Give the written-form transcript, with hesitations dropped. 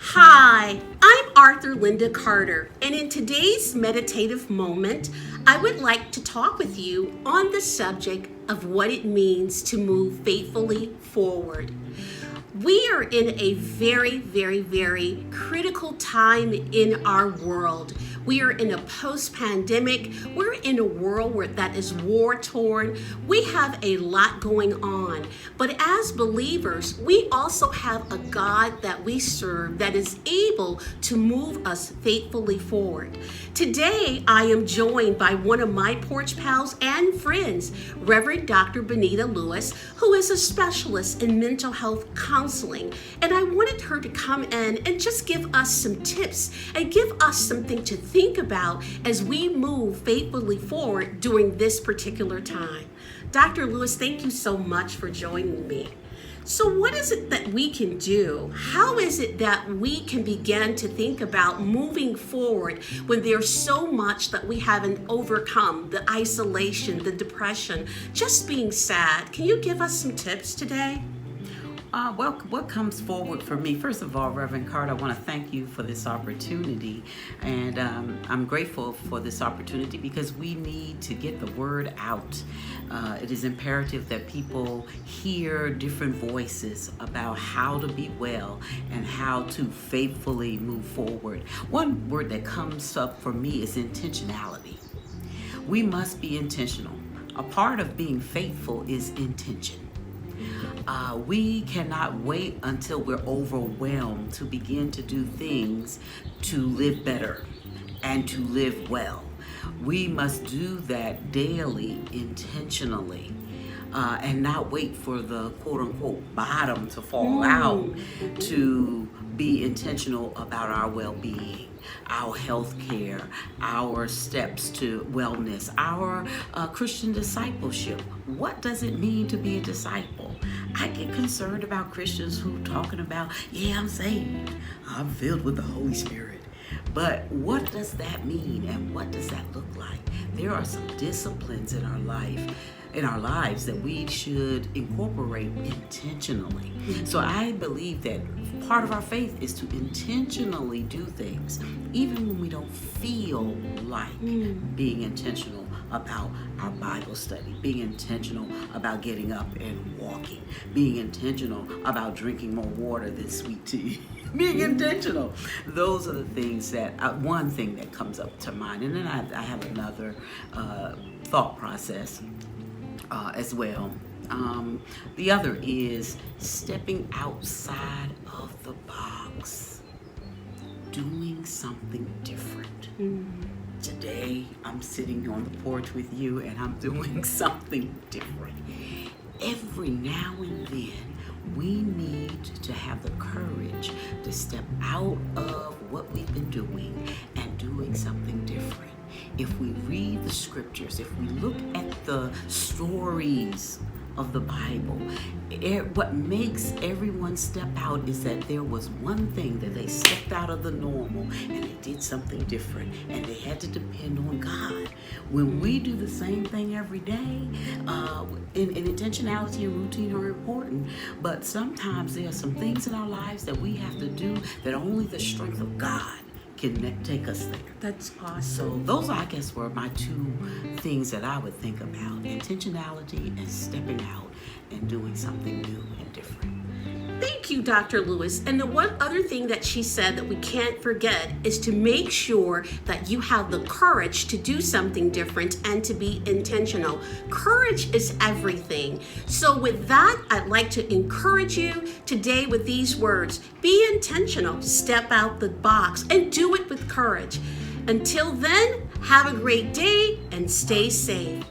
Hi, I'm Arthur Linda Carter, and in today's meditative moment, I would like to talk with you on the subject of what it means to move faithfully forward. We are in a very critical time in our world. We are in a post-pandemic. We're in a world that is war-torn. We have a lot going on. But as believers, we also have a God that we serve that is able to move us faithfully forward. Today, I am joined by one of my porch pals and friends, Reverend Dr. Benita Lewis, who is a specialist in mental health counseling. And I wanted her to come in and just give us some tips and give us something to think about as we move faithfully forward during this particular time. Dr. Lewis, thank you so much for joining me. So what is it that we can do? How is it that we can begin to think about moving forward when there's so much that we haven't overcome, the isolation, the depression, just being sad? Can you give us some tips today? Well, what comes forward for me, first of all, Reverend Carter, I want to thank you for this opportunity. And I'm grateful for this opportunity because we need to get the word out. It is imperative that people hear different voices about how to be well and how to faithfully move forward. One word that comes up for me is intentionality. We must be intentional. A part of being faithful is intention. We cannot wait until we're overwhelmed to begin to do things to live better and to live well. We must do that daily, intentionally, and not wait for the quote-unquote bottom to fall out to be intentional about our well-being, our health care, our steps to wellness, our Christian discipleship. What does it mean to be a disciple? I get concerned about Christians who talking about, yeah, I'm saved, I'm filled with the Holy Spirit. But what does that mean and what does that look like? There are some disciplines in our lives that we should incorporate intentionally. So I believe that part of our faith is to intentionally do things, even when we don't feel like being intentional about our Bible study, being intentional about getting up and walking, being intentional about drinking more water than sweet tea. Being intentional. Those are the things that, one thing that comes up to mind. And then I have another thought process as well. The other is stepping outside of the box, doing something different. Today, I'm sitting on the porch with you and I'm doing something different. Every now and then, we need to have the courage to step out of what we've been doing and doing something different. If we read the scriptures, if we look at the stories of the Bible, what makes everyone step out is that there was one thing that they stepped out of the normal and they did something different and they had to depend on God. When we do the same thing every day, intentionality and routine are important, but sometimes there are some things in our lives that we have to do that only the strength of God can take us there. That's awesome. So those, I guess, were my two things that I would think about: intentionality and stepping out and doing something new and different. Thank you, Dr. Lewis. And the one other thing that she said that we can't forget is to make sure that you have the courage to do something different and to be intentional. Courage is everything. So with that, I'd like to encourage you today with these words. Be intentional, step out the box, and do it with courage. Until then, have a great day and stay safe.